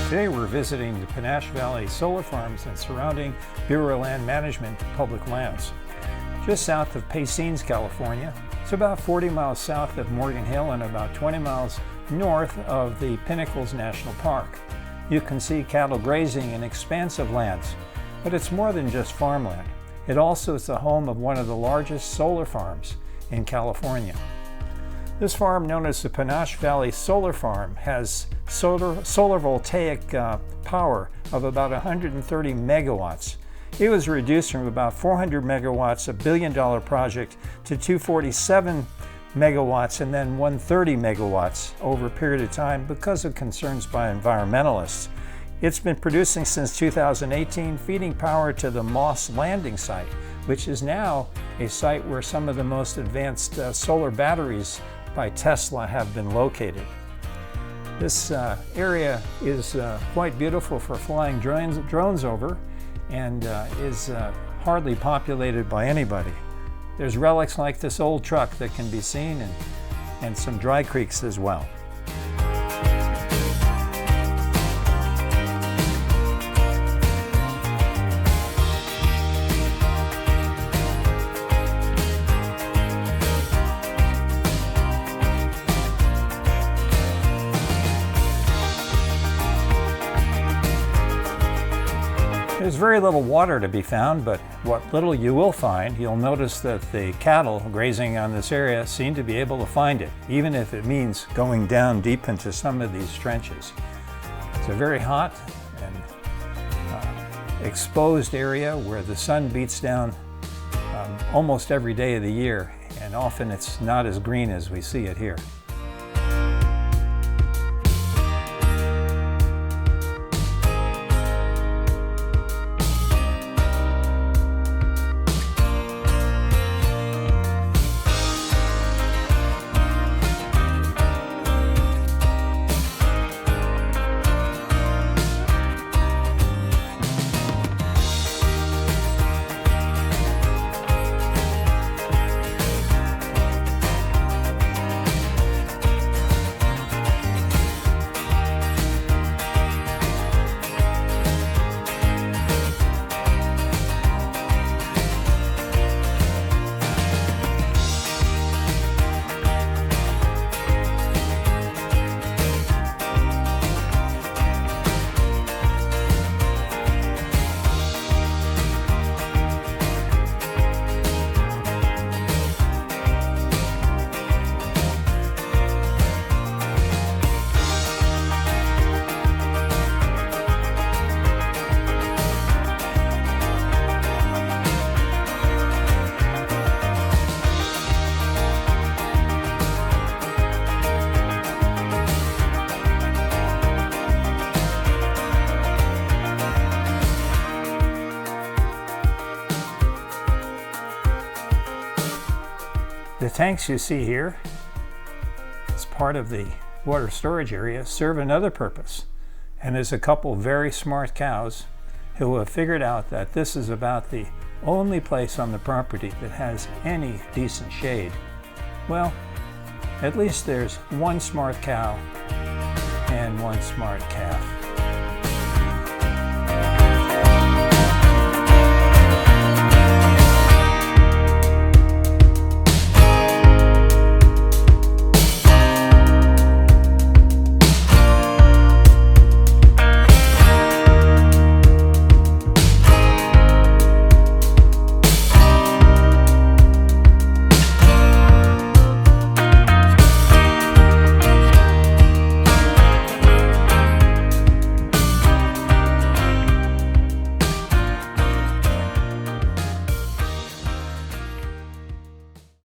Today we're visiting the Panache Valley Solar Farms and surrounding Bureau of Land Management public lands. Just south of Pacines, California, it's about 40 miles south of Morgan Hill and about 20 miles north of the Pinnacles National Park. You can see cattle grazing in expansive lands, but it's more than just farmland. It also is the home of one of the largest solar farms in California. This farm, known as the Panache Valley Solar Farm, has solar voltaic power of about 130 megawatts. It was reduced from about 400 megawatts, a billion-dollar project, to 247 megawatts and then 130 megawatts over a period of time because of concerns by environmentalists. It's been producing since 2018, feeding power to the Moss Landing site, which is now a site where some of the most advanced solar batteries by Tesla have been located. This area is quite beautiful for flying drones over and is hardly populated by anybody. There's relics like this old truck that can be seen and some dry creeks as well. There's very little water to be found, but what little you will find, you'll notice that the cattle grazing on this area seem to be able to find it, even if it means going down deep into some of these trenches. It's a very hot and exposed area where the sun beats down almost every day of the year, and often it's not as green as we see it here. The tanks you see here, as part of the water storage area, serve another purpose. And there's a couple very smart cows who have figured out that this is about the only place on the property that has any decent shade. Well, at least there's one smart cow and one smart calf.